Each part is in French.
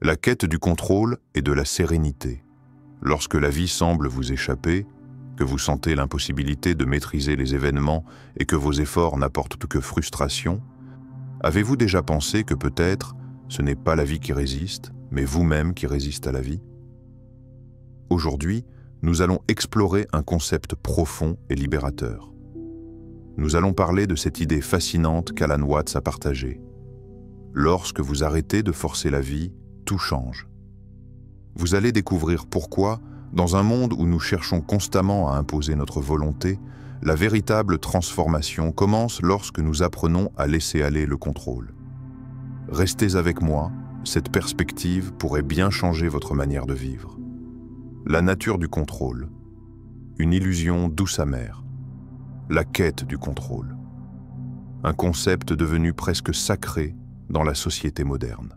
La quête du contrôle et de la sérénité. Lorsque la vie semble vous échapper, que vous sentez l'impossibilité de maîtriser les événements et que vos efforts n'apportent que frustration, avez-vous déjà pensé que peut-être ce n'est pas la vie qui résiste, mais vous-même qui résiste à la vie? Aujourd'hui, nous allons explorer un concept profond et libérateur. Nous allons parler de cette idée fascinante qu'Alan Watts a partagée. Lorsque vous arrêtez de forcer la vie, tout change. Vous allez découvrir pourquoi, dans un monde où nous cherchons constamment à imposer notre volonté, la véritable transformation commence lorsque nous apprenons à laisser aller le contrôle. Restez avec moi, cette perspective pourrait bien changer votre manière de vivre. La nature du contrôle. Une illusion douce amère. La quête du contrôle. Un concept devenu presque sacré dans la société moderne.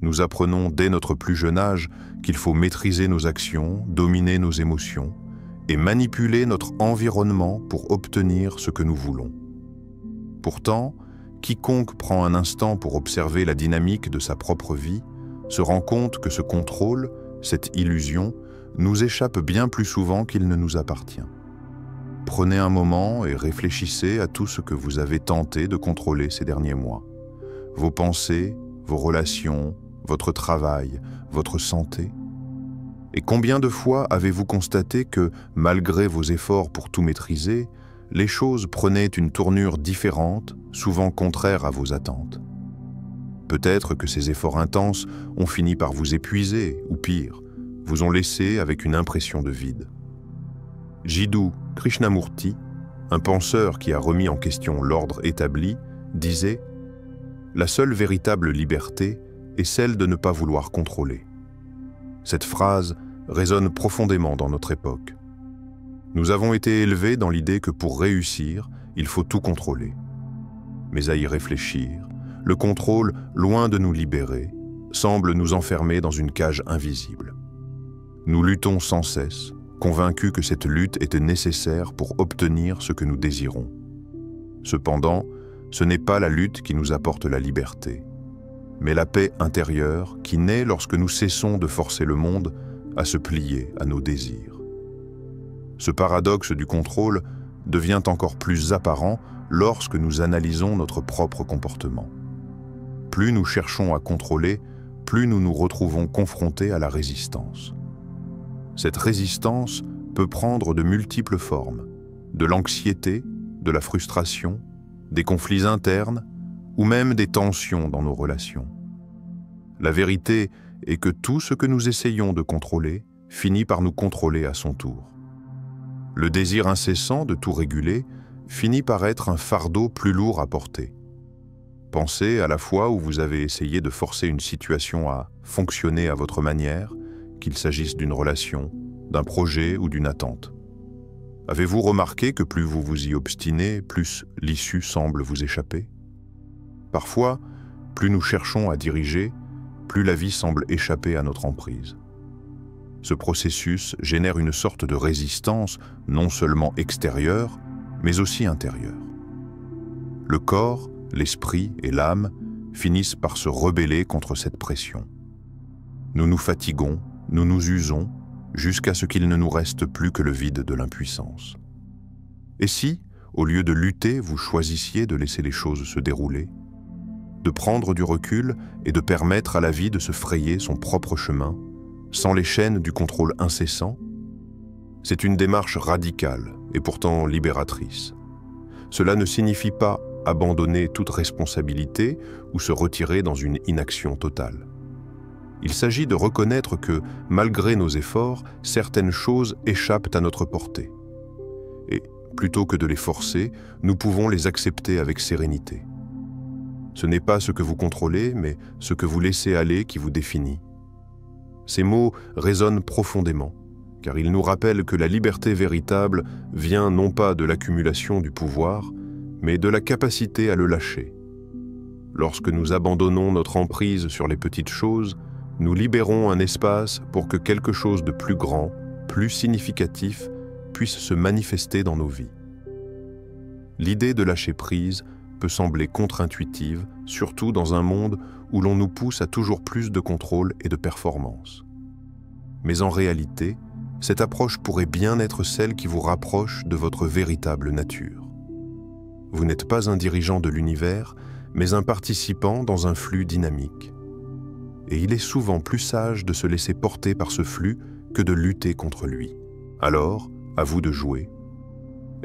Nous apprenons dès notre plus jeune âge qu'il faut maîtriser nos actions, dominer nos émotions et manipuler notre environnement pour obtenir ce que nous voulons. Pourtant, quiconque prend un instant pour observer la dynamique de sa propre vie se rend compte que ce contrôle, cette illusion, nous échappe bien plus souvent qu'il ne nous appartient. Prenez un moment et réfléchissez à tout ce que vous avez tenté de contrôler ces derniers mois. Vos pensées, vos relations, votre travail, votre santé. Et combien de fois avez-vous constaté que, malgré vos efforts pour tout maîtriser, les choses prenaient une tournure différente, souvent contraire à vos attentes? Peut-être que ces efforts intenses ont fini par vous épuiser, ou pire, vous ont laissé avec une impression de vide. Jiddu Krishnamurti, un penseur qui a remis en question l'ordre établi, disait « La seule véritable liberté est celle de ne pas vouloir contrôler ». Cette phrase résonne profondément dans notre époque. Nous avons été élevés dans l'idée que pour réussir, il faut tout contrôler. Mais à y réfléchir, le contrôle, loin de nous libérer, semble nous enfermer dans une cage invisible. Nous luttons sans cesse, convaincus que cette lutte était nécessaire pour obtenir ce que nous désirons. Cependant, ce n'est pas la lutte qui nous apporte la liberté, mais la paix intérieure qui naît lorsque nous cessons de forcer le monde à se plier à nos désirs. Ce paradoxe du contrôle devient encore plus apparent lorsque nous analysons notre propre comportement. Plus nous cherchons à contrôler, plus nous nous retrouvons confrontés à la résistance. Cette résistance peut prendre de multiples formes, de l'anxiété, de la frustration, des conflits internes ou même des tensions dans nos relations. La vérité est que tout ce que nous essayons de contrôler finit par nous contrôler à son tour. Le désir incessant de tout réguler finit par être un fardeau plus lourd à porter. Pensez à la fois où vous avez essayé de forcer une situation à fonctionner à votre manière, qu'il s'agisse d'une relation, d'un projet ou d'une attente. Avez-vous remarqué que plus vous vous y obstinez, plus l'issue semble vous échapper? Parfois, plus nous cherchons à diriger, plus la vie semble échapper à notre emprise. Ce processus génère une sorte de résistance non seulement extérieure, mais aussi intérieure. Le corps, l'esprit et l'âme finissent par se rebeller contre cette pression. Nous nous fatiguons, nous nous usons, jusqu'à ce qu'il ne nous reste plus que le vide de l'impuissance. Et si, au lieu de lutter, vous choisissiez de laisser les choses se dérouler, de prendre du recul et de permettre à la vie de se frayer son propre chemin, sans les chaînes du contrôle incessant? C'est une démarche radicale et pourtant libératrice. Cela ne signifie pas abandonner toute responsabilité ou se retirer dans une inaction totale. Il s'agit de reconnaître que, malgré nos efforts, certaines choses échappent à notre portée. Et, plutôt que de les forcer, nous pouvons les accepter avec sérénité. Ce n'est pas ce que vous contrôlez, mais ce que vous laissez aller qui vous définit. Ces mots résonnent profondément, car ils nous rappellent que la liberté véritable vient non pas de l'accumulation du pouvoir, mais de la capacité à le lâcher. Lorsque nous abandonnons notre emprise sur les petites choses, nous libérons un espace pour que quelque chose de plus grand, plus significatif, puisse se manifester dans nos vies. L'idée de lâcher prise peut sembler contre-intuitive, surtout dans un monde où l'on nous pousse à toujours plus de contrôle et de performance. Mais en réalité, cette approche pourrait bien être celle qui vous rapproche de votre véritable nature. Vous n'êtes pas un dirigeant de l'univers, mais un participant dans un flux dynamique. Et il est souvent plus sage de se laisser porter par ce flux que de lutter contre lui. Alors, à vous de jouer.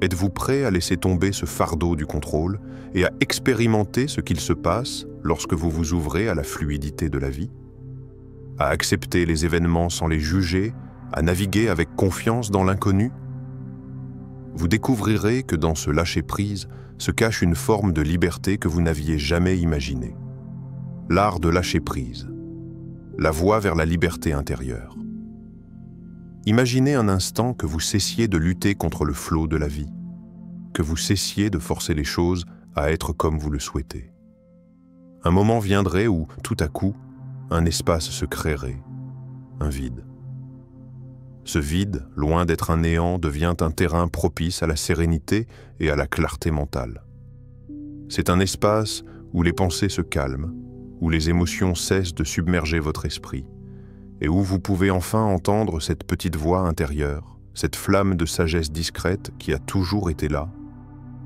Êtes-vous prêt à laisser tomber ce fardeau du contrôle et à expérimenter ce qu'il se passe lorsque vous vous ouvrez à la fluidité de la vie? À accepter les événements sans les juger, à naviguer avec confiance dans l'inconnu? Vous découvrirez que dans ce lâcher-prise se cache une forme de liberté que vous n'aviez jamais imaginée. L'art de lâcher prise. La voie vers la liberté intérieure. Imaginez un instant que vous cessiez de lutter contre le flot de la vie, que vous cessiez de forcer les choses à être comme vous le souhaitez. Un moment viendrait où, tout à coup, un espace se créerait, un vide. Ce vide, loin d'être un néant, devient un terrain propice à la sérénité et à la clarté mentale. C'est un espace où les pensées se calment, où les émotions cessent de submerger votre esprit, et où vous pouvez enfin entendre cette petite voix intérieure, cette flamme de sagesse discrète qui a toujours été là,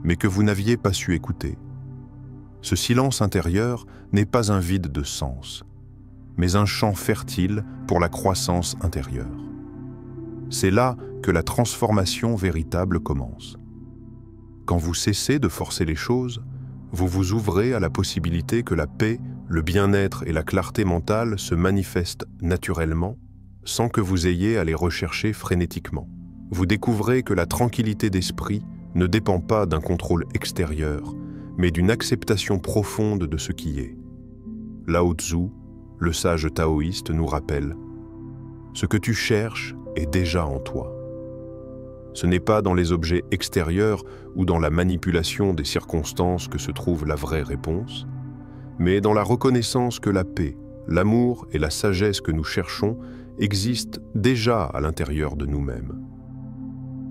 mais que vous n'aviez pas su écouter. Ce silence intérieur n'est pas un vide de sens, mais un champ fertile pour la croissance intérieure. C'est là que la transformation véritable commence. Quand vous cessez de forcer les choses, vous vous ouvrez à la possibilité que la paix, le bien-être et la clarté mentale se manifestent naturellement, sans que vous ayez à les rechercher frénétiquement. Vous découvrez que la tranquillité d'esprit ne dépend pas d'un contrôle extérieur, mais d'une acceptation profonde de ce qui est. Lao Tzu, le sage taoïste, nous rappelle « Ce que tu cherches est déjà en toi ». Ce n'est pas dans les objets extérieurs ou dans la manipulation des circonstances que se trouve la vraie réponse, mais dans la reconnaissance que la paix, l'amour et la sagesse que nous cherchons existent déjà à l'intérieur de nous-mêmes.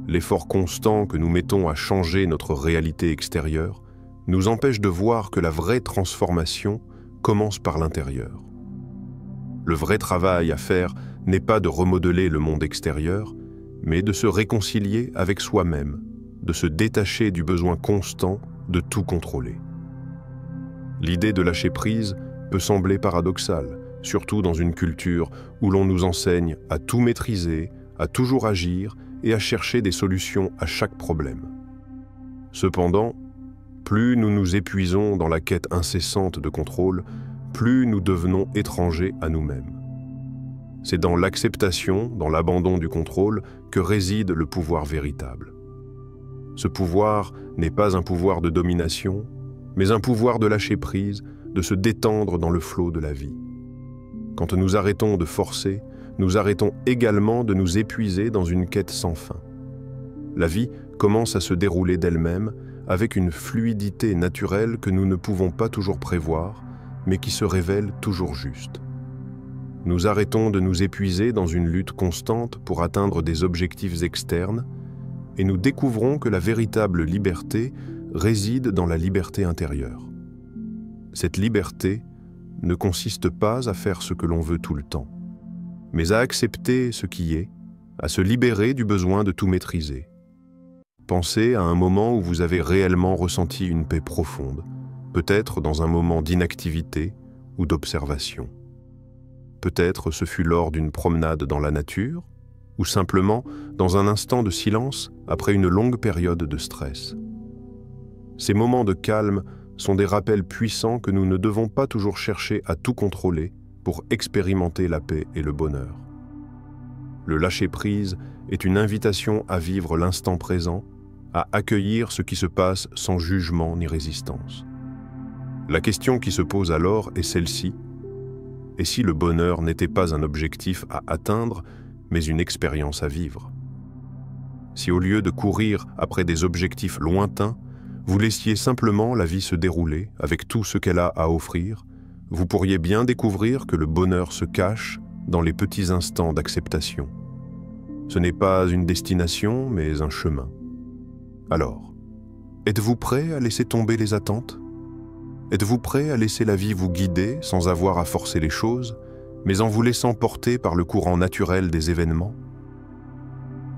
L'effort constant que nous mettons à changer notre réalité extérieure nous empêche de voir que la vraie transformation commence par l'intérieur. Le vrai travail à faire n'est pas de remodeler le monde extérieur, mais de se réconcilier avec soi-même, de se détacher du besoin constant de tout contrôler. L'idée de lâcher prise peut sembler paradoxale, surtout dans une culture où l'on nous enseigne à tout maîtriser, à toujours agir et à chercher des solutions à chaque problème. Cependant, plus nous nous épuisons dans la quête incessante de contrôle, plus nous devenons étrangers à nous-mêmes. C'est dans l'acceptation, dans l'abandon du contrôle, que réside le pouvoir véritable. Ce pouvoir n'est pas un pouvoir de domination, mais un pouvoir de lâcher prise, de se détendre dans le flot de la vie. Quand nous arrêtons de forcer, nous arrêtons également de nous épuiser dans une quête sans fin. La vie commence à se dérouler d'elle-même avec une fluidité naturelle que nous ne pouvons pas toujours prévoir, mais qui se révèle toujours juste. Nous arrêtons de nous épuiser dans une lutte constante pour atteindre des objectifs externes et nous découvrons que la véritable liberté réside dans la liberté intérieure. Cette liberté ne consiste pas à faire ce que l'on veut tout le temps, mais à accepter ce qui est, à se libérer du besoin de tout maîtriser. Pensez à un moment où vous avez réellement ressenti une paix profonde, peut-être dans un moment d'inactivité ou d'observation. Peut-être ce fut lors d'une promenade dans la nature, ou simplement dans un instant de silence après une longue période de stress. Ces moments de calme sont des rappels puissants que nous ne devons pas toujours chercher à tout contrôler pour expérimenter la paix et le bonheur. Le lâcher-prise est une invitation à vivre l'instant présent, à accueillir ce qui se passe sans jugement ni résistance. La question qui se pose alors est celle-ci: et si le bonheur n'était pas un objectif à atteindre, mais une expérience à vivre? Si au lieu de courir après des objectifs lointains, vous laissiez simplement la vie se dérouler avec tout ce qu'elle a à offrir, vous pourriez bien découvrir que le bonheur se cache dans les petits instants d'acceptation. Ce n'est pas une destination, mais un chemin. Alors, êtes-vous prêt à laisser tomber les attentes? Êtes-vous prêt à laisser la vie vous guider sans avoir à forcer les choses, mais en vous laissant porter par le courant naturel des événements?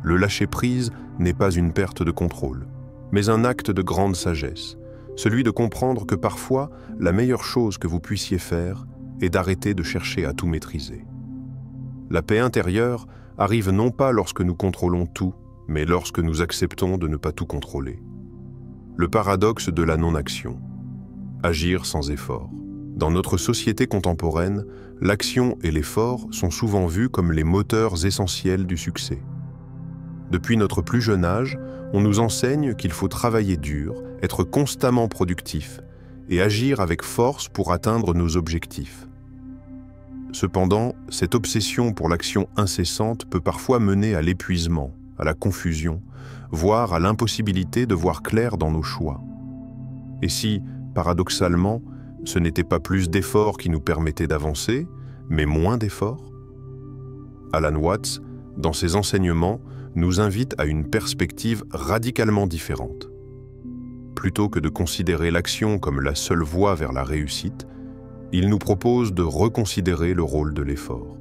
Le lâcher-prise n'est pas une perte de contrôle, mais un acte de grande sagesse, celui de comprendre que parfois, la meilleure chose que vous puissiez faire est d'arrêter de chercher à tout maîtriser. La paix intérieure arrive non pas lorsque nous contrôlons tout, mais lorsque nous acceptons de ne pas tout contrôler. Le paradoxe de la non-action. Agir sans effort. Dans notre société contemporaine, l'action et l'effort sont souvent vus comme les moteurs essentiels du succès. Depuis notre plus jeune âge, on nous enseigne qu'il faut travailler dur, être constamment productif et agir avec force pour atteindre nos objectifs. Cependant, cette obsession pour l'action incessante peut parfois mener à l'épuisement, à la confusion, voire à l'impossibilité de voir clair dans nos choix. Et si, paradoxalement, ce n'était pas plus d'efforts qui nous permettaient d'avancer, mais moins d'efforts? Alan Watts, dans ses enseignements, nous invite à une perspective radicalement différente. Plutôt que de considérer l'action comme la seule voie vers la réussite, il nous propose de reconsidérer le rôle de l'effort.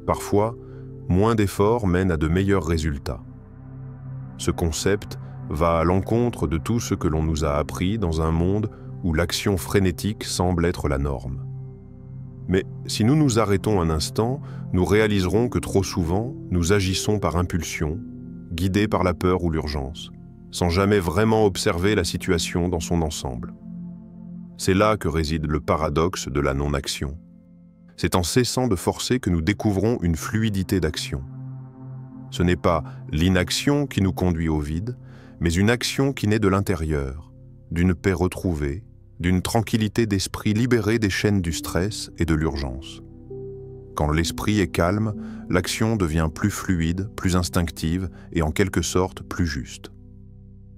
Parfois, moins d'efforts mènent à de meilleurs résultats. Ce concept va à l'encontre de tout ce que l'on nous a appris dans un monde où l'action frénétique semble être la norme. Mais si nous nous arrêtons un instant, nous réaliserons que trop souvent, nous agissons par impulsion, guidés par la peur ou l'urgence, sans jamais vraiment observer la situation dans son ensemble. C'est là que réside le paradoxe de la non-action. C'est en cessant de forcer que nous découvrons une fluidité d'action. Ce n'est pas l'inaction qui nous conduit au vide, mais une action qui naît de l'intérieur, d'une paix retrouvée, d'une tranquillité d'esprit libérée des chaînes du stress et de l'urgence. Quand l'esprit est calme, l'action devient plus fluide, plus instinctive et en quelque sorte plus juste.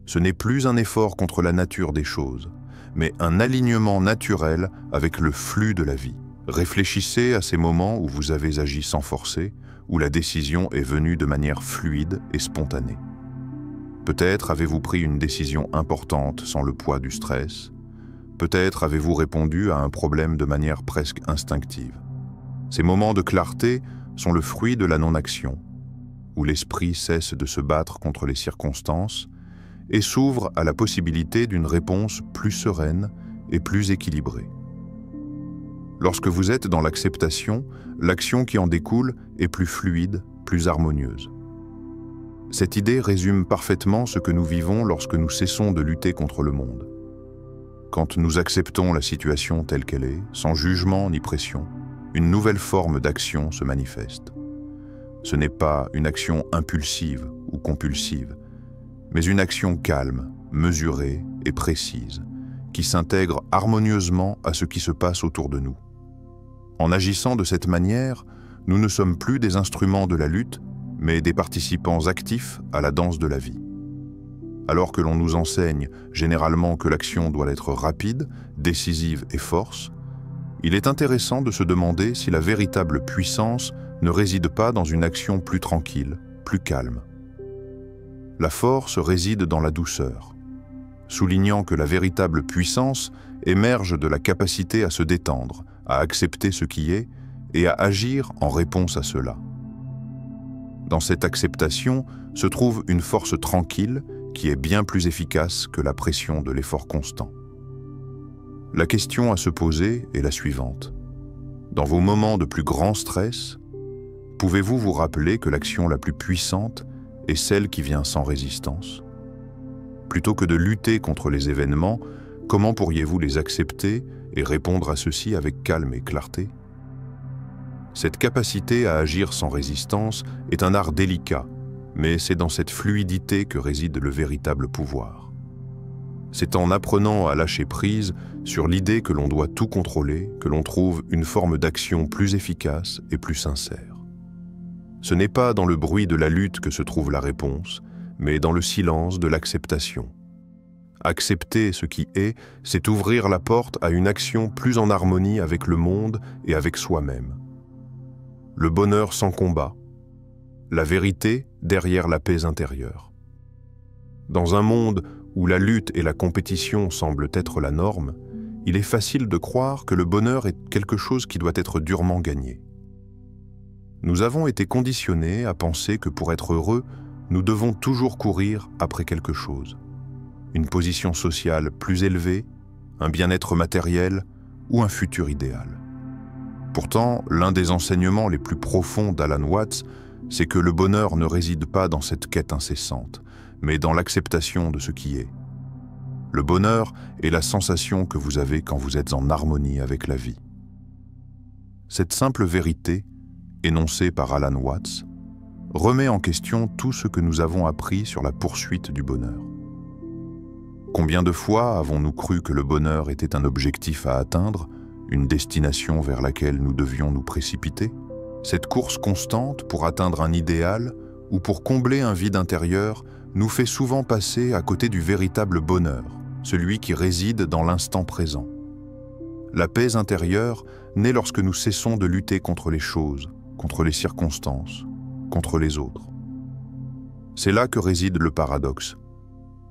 Ce n'est plus un effort contre la nature des choses, mais un alignement naturel avec le flux de la vie. Réfléchissez à ces moments où vous avez agi sans forcer, où la décision est venue de manière fluide et spontanée. Peut-être avez-vous pris une décision importante sans le poids du stress. Peut-être avez-vous répondu à un problème de manière presque instinctive. Ces moments de clarté sont le fruit de la non-action, où l'esprit cesse de se battre contre les circonstances et s'ouvre à la possibilité d'une réponse plus sereine et plus équilibrée. Lorsque vous êtes dans l'acceptation, l'action qui en découle est plus fluide, plus harmonieuse. Cette idée résume parfaitement ce que nous vivons lorsque nous cessons de lutter contre le monde. Quand nous acceptons la situation telle qu'elle est, sans jugement ni pression, une nouvelle forme d'action se manifeste. Ce n'est pas une action impulsive ou compulsive, mais une action calme, mesurée et précise, qui s'intègre harmonieusement à ce qui se passe autour de nous. En agissant de cette manière, nous ne sommes plus des instruments de la lutte, mais des participants actifs à la danse de la vie. Alors que l'on nous enseigne généralement que l'action doit être rapide, décisive et force, il est intéressant de se demander si la véritable puissance ne réside pas dans une action plus tranquille, plus calme. La force réside dans la douceur, soulignant que la véritable puissance émerge de la capacité à se détendre, à accepter ce qui est et à agir en réponse à cela. Dans cette acceptation se trouve une force tranquille qui est bien plus efficace que la pression de l'effort constant. La question à se poser est la suivante. Dans vos moments de plus grand stress, pouvez-vous vous rappeler que l'action la plus puissante est celle qui vient sans résistance? Plutôt que de lutter contre les événements, comment pourriez-vous les accepter et répondre à ceux-ci avec calme et clarté? Cette capacité à agir sans résistance est un art délicat, mais c'est dans cette fluidité que réside le véritable pouvoir. C'est en apprenant à lâcher prise sur l'idée que l'on doit tout contrôler que l'on trouve une forme d'action plus efficace et plus sincère. Ce n'est pas dans le bruit de la lutte que se trouve la réponse, mais dans le silence de l'acceptation. Accepter ce qui est, c'est ouvrir la porte à une action plus en harmonie avec le monde et avec soi-même. Le bonheur sans combat, la vérité derrière la paix intérieure. Dans un monde où la lutte et la compétition semblent être la norme, il est facile de croire que le bonheur est quelque chose qui doit être durement gagné. Nous avons été conditionnés à penser que pour être heureux, nous devons toujours courir après quelque chose. Une position sociale plus élevée, un bien-être matériel ou un futur idéal. Pourtant, l'un des enseignements les plus profonds d'Alan Watts, c'est que le bonheur ne réside pas dans cette quête incessante, mais dans l'acceptation de ce qui est. Le bonheur est la sensation que vous avez quand vous êtes en harmonie avec la vie. Cette simple vérité, énoncée par Alan Watts, remet en question tout ce que nous avons appris sur la poursuite du bonheur. Combien de fois avons-nous cru que le bonheur était un objectif à atteindre, une destination vers laquelle nous devions nous précipiter? Cette course constante pour atteindre un idéal ou pour combler un vide intérieur nous fait souvent passer à côté du véritable bonheur, celui qui réside dans l'instant présent. La paix intérieure naît lorsque nous cessons de lutter contre les choses, contre les circonstances, contre les autres. C'est là que réside le paradoxe.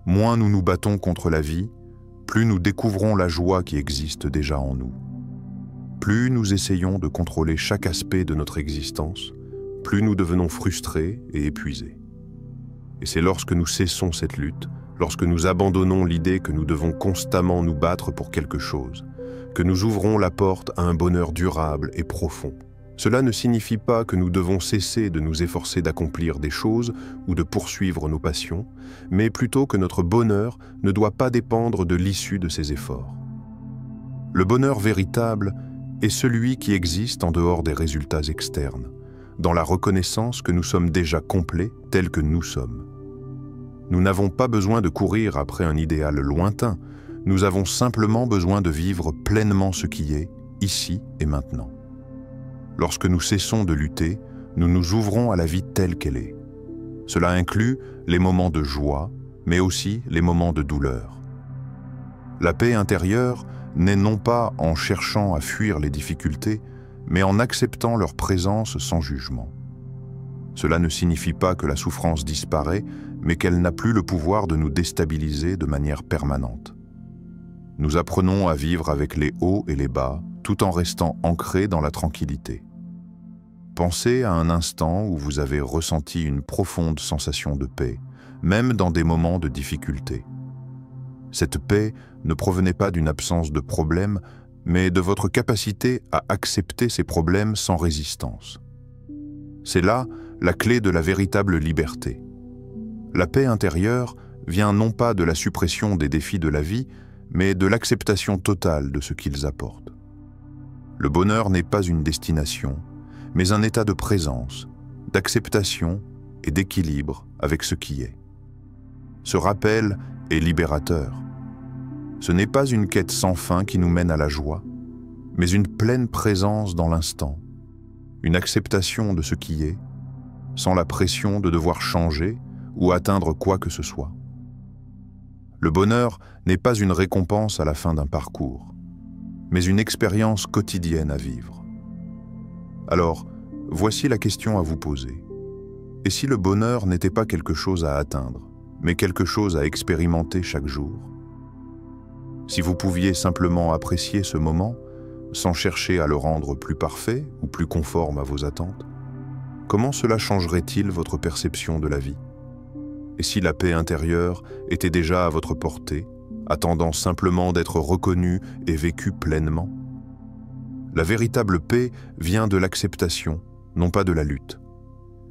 Moins nous nous battons contre la vie, plus nous découvrons la joie qui existe déjà en nous. Plus nous essayons de contrôler chaque aspect de notre existence, plus nous devenons frustrés et épuisés. Et c'est lorsque nous cessons cette lutte, lorsque nous abandonnons l'idée que nous devons constamment nous battre pour quelque chose, que nous ouvrons la porte à un bonheur durable et profond. Cela ne signifie pas que nous devons cesser de nous efforcer d'accomplir des choses ou de poursuivre nos passions, mais plutôt que notre bonheur ne doit pas dépendre de l'issue de ces efforts. Le bonheur véritable est celui qui existe en dehors des résultats externes, dans la reconnaissance que nous sommes déjà complets tels que nous sommes. Nous n'avons pas besoin de courir après un idéal lointain, nous avons simplement besoin de vivre pleinement ce qui est, ici et maintenant. Lorsque nous cessons de lutter, nous nous ouvrons à la vie telle qu'elle est. Cela inclut les moments de joie, mais aussi les moments de douleur. La paix intérieure n'est non pas en cherchant à fuir les difficultés, mais en acceptant leur présence sans jugement. Cela ne signifie pas que la souffrance disparaît, mais qu'elle n'a plus le pouvoir de nous déstabiliser de manière permanente. Nous apprenons à vivre avec les hauts et les bas, tout en restant ancrés dans la tranquillité. Pensez à un instant où vous avez ressenti une profonde sensation de paix, même dans des moments de difficulté. Cette paix ne provenait pas d'une absence de problèmes, mais de votre capacité à accepter ces problèmes sans résistance. C'est là la clé de la véritable liberté. La paix intérieure vient non pas de la suppression des défis de la vie, mais de l'acceptation totale de ce qu'ils apportent. Le bonheur n'est pas une destination, mais un état de présence, d'acceptation et d'équilibre avec ce qui est. Ce rappel est libérateur. Ce n'est pas une quête sans fin qui nous mène à la joie, mais une pleine présence dans l'instant, une acceptation de ce qui est, sans la pression de devoir changer ou atteindre quoi que ce soit. Le bonheur n'est pas une récompense à la fin d'un parcours, mais une expérience quotidienne à vivre. Alors, voici la question à vous poser. Et si le bonheur n'était pas quelque chose à atteindre, mais quelque chose à expérimenter chaque jour? Si vous pouviez simplement apprécier ce moment, sans chercher à le rendre plus parfait ou plus conforme à vos attentes, comment cela changerait-il votre perception de la vie? Et si la paix intérieure était déjà à votre portée, attendant simplement d'être reconnue et vécue pleinement? La véritable paix vient de l'acceptation, non pas de la lutte.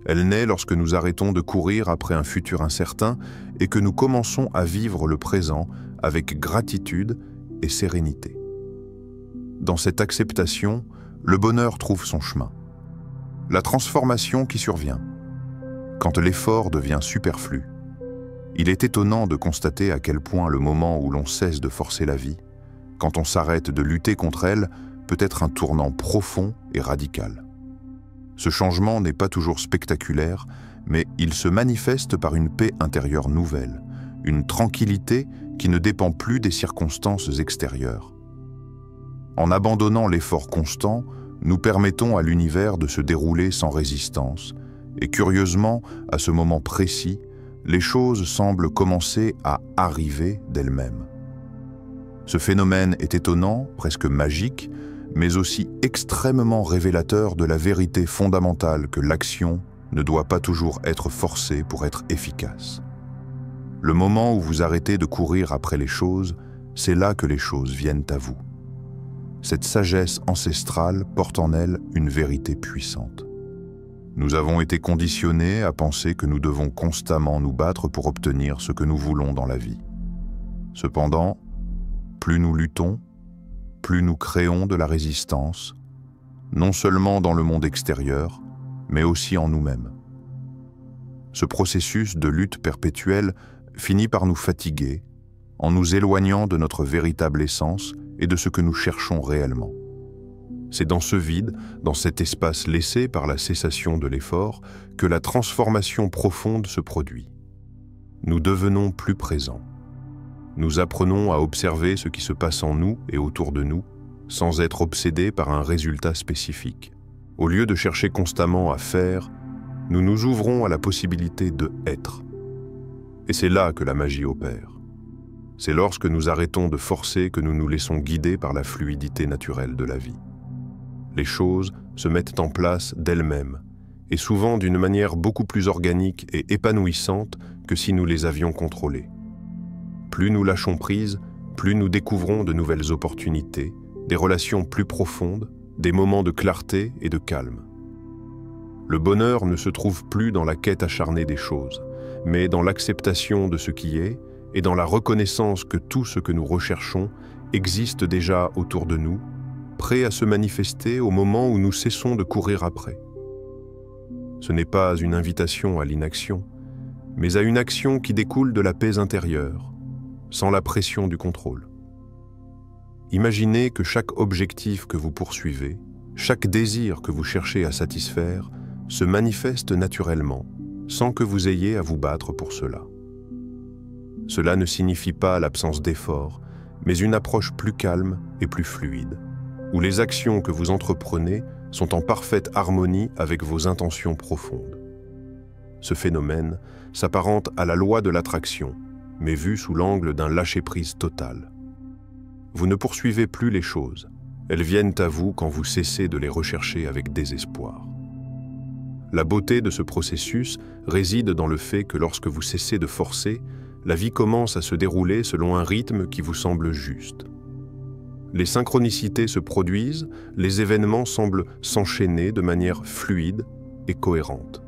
Elle naît lorsque nous arrêtons de courir après un futur incertain et que nous commençons à vivre le présent avec gratitude et sérénité. Dans cette acceptation, le bonheur trouve son chemin. La transformation qui survient. Quand l'effort devient superflu, il est étonnant de constater à quel point le moment où l'on cesse de forcer la vie, quand on s'arrête de lutter contre elle, peut être un tournant profond et radical. Ce changement n'est pas toujours spectaculaire, mais il se manifeste par une paix intérieure nouvelle, une tranquillité qui ne dépend plus des circonstances extérieures. En abandonnant l'effort constant, nous permettons à l'univers de se dérouler sans résistance, et curieusement, à ce moment précis, les choses semblent commencer à arriver d'elles-mêmes. Ce phénomène est étonnant, presque magique, mais aussi extrêmement révélateur de la vérité fondamentale que l'action ne doit pas toujours être forcée pour être efficace. Le moment où vous arrêtez de courir après les choses, c'est là que les choses viennent à vous. Cette sagesse ancestrale porte en elle une vérité puissante. Nous avons été conditionnés à penser que nous devons constamment nous battre pour obtenir ce que nous voulons dans la vie. Cependant, plus nous luttons, plus nous créons de la résistance, non seulement dans le monde extérieur, mais aussi en nous-mêmes. Ce processus de lutte perpétuelle finit par nous fatiguer, en nous éloignant de notre véritable essence et de ce que nous cherchons réellement. C'est dans ce vide, dans cet espace laissé par la cessation de l'effort, que la transformation profonde se produit. Nous devenons plus présents. Nous apprenons à observer ce qui se passe en nous et autour de nous, sans être obsédés par un résultat spécifique. Au lieu de chercher constamment à faire, nous nous ouvrons à la possibilité de être. Et c'est là que la magie opère. C'est lorsque nous arrêtons de forcer que nous nous laissons guider par la fluidité naturelle de la vie. Les choses se mettent en place d'elles-mêmes, et souvent d'une manière beaucoup plus organique et épanouissante que si nous les avions contrôlées. Plus nous lâchons prise, plus nous découvrons de nouvelles opportunités, des relations plus profondes, des moments de clarté et de calme. Le bonheur ne se trouve plus dans la quête acharnée des choses, mais dans l'acceptation de ce qui est et dans la reconnaissance que tout ce que nous recherchons existe déjà autour de nous, prêt à se manifester au moment où nous cessons de courir après. Ce n'est pas une invitation à l'inaction, mais à une action qui découle de la paix intérieure, sans la pression du contrôle. Imaginez que chaque objectif que vous poursuivez, chaque désir que vous cherchez à satisfaire, se manifeste naturellement, sans que vous ayez à vous battre pour cela. Cela ne signifie pas l'absence d'effort, mais une approche plus calme et plus fluide, où les actions que vous entreprenez sont en parfaite harmonie avec vos intentions profondes. Ce phénomène s'apparente à la loi de l'attraction, mais vu sous l'angle d'un lâcher-prise total. Vous ne poursuivez plus les choses, elles viennent à vous quand vous cessez de les rechercher avec désespoir. La beauté de ce processus réside dans le fait que lorsque vous cessez de forcer, la vie commence à se dérouler selon un rythme qui vous semble juste. Les synchronicités se produisent, les événements semblent s'enchaîner de manière fluide et cohérente.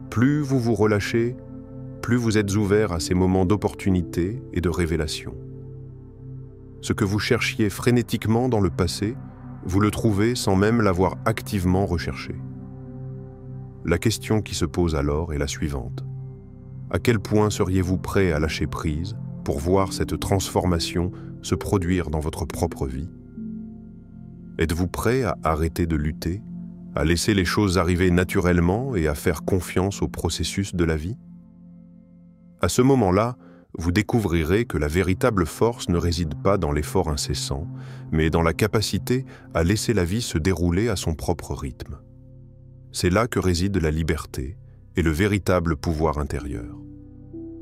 Plus vous vous relâchez, plus vous êtes ouvert à ces moments d'opportunité et de révélation. Ce que vous cherchiez frénétiquement dans le passé, vous le trouvez sans même l'avoir activement recherché. La question qui se pose alors est la suivante. À quel point seriez-vous prêt à lâcher prise pour voir cette transformation se produire dans votre propre vie? Êtes-vous prêt à arrêter de lutter, à laisser les choses arriver naturellement et à faire confiance au processus de la vie? À ce moment-là, vous découvrirez que la véritable force ne réside pas dans l'effort incessant, mais dans la capacité à laisser la vie se dérouler à son propre rythme. C'est là que réside la liberté et le véritable pouvoir intérieur.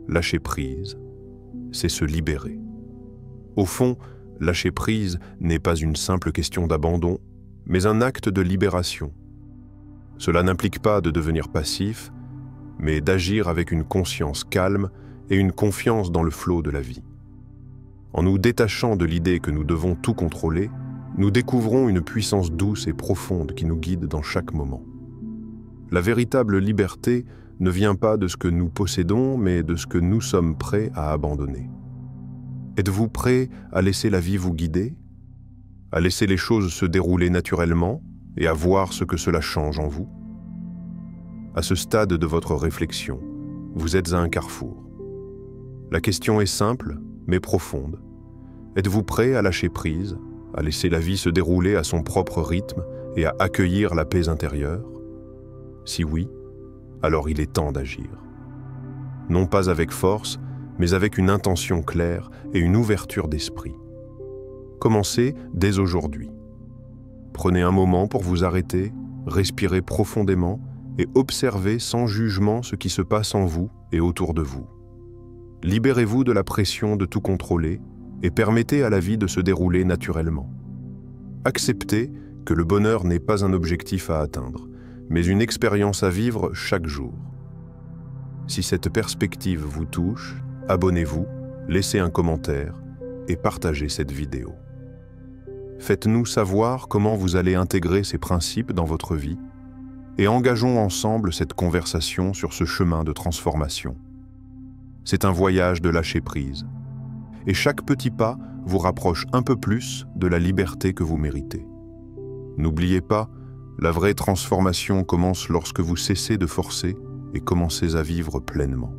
Lâcher prise, c'est se libérer. Au fond, lâcher prise n'est pas une simple question d'abandon, mais un acte de libération. Cela n'implique pas de devenir passif, mais d'agir avec une conscience calme et une confiance dans le flot de la vie. En nous détachant de l'idée que nous devons tout contrôler, nous découvrons une puissance douce et profonde qui nous guide dans chaque moment. La véritable liberté ne vient pas de ce que nous possédons, mais de ce que nous sommes prêts à abandonner. Êtes-vous prêt à laisser la vie vous guider, à laisser les choses se dérouler naturellement et à voir ce que cela change en vous? À ce stade de votre réflexion, vous êtes à un carrefour. La question est simple, mais profonde. Êtes-vous prêt à lâcher prise, à laisser la vie se dérouler à son propre rythme et à accueillir la paix intérieure? Si oui, alors il est temps d'agir. Non pas avec force, mais avec une intention claire et une ouverture d'esprit. Commencez dès aujourd'hui. Prenez un moment pour vous arrêter, respirez profondément et observez sans jugement ce qui se passe en vous et autour de vous. Libérez-vous de la pression de tout contrôler et permettez à la vie de se dérouler naturellement. Acceptez que le bonheur n'est pas un objectif à atteindre, mais une expérience à vivre chaque jour. Si cette perspective vous touche, abonnez-vous, laissez un commentaire et partagez cette vidéo. Faites-nous savoir comment vous allez intégrer ces principes dans votre vie et engageons ensemble cette conversation sur ce chemin de transformation. C'est un voyage de lâcher prise et chaque petit pas vous rapproche un peu plus de la liberté que vous méritez. N'oubliez pas, la vraie transformation commence lorsque vous cessez de forcer et commencez à vivre pleinement.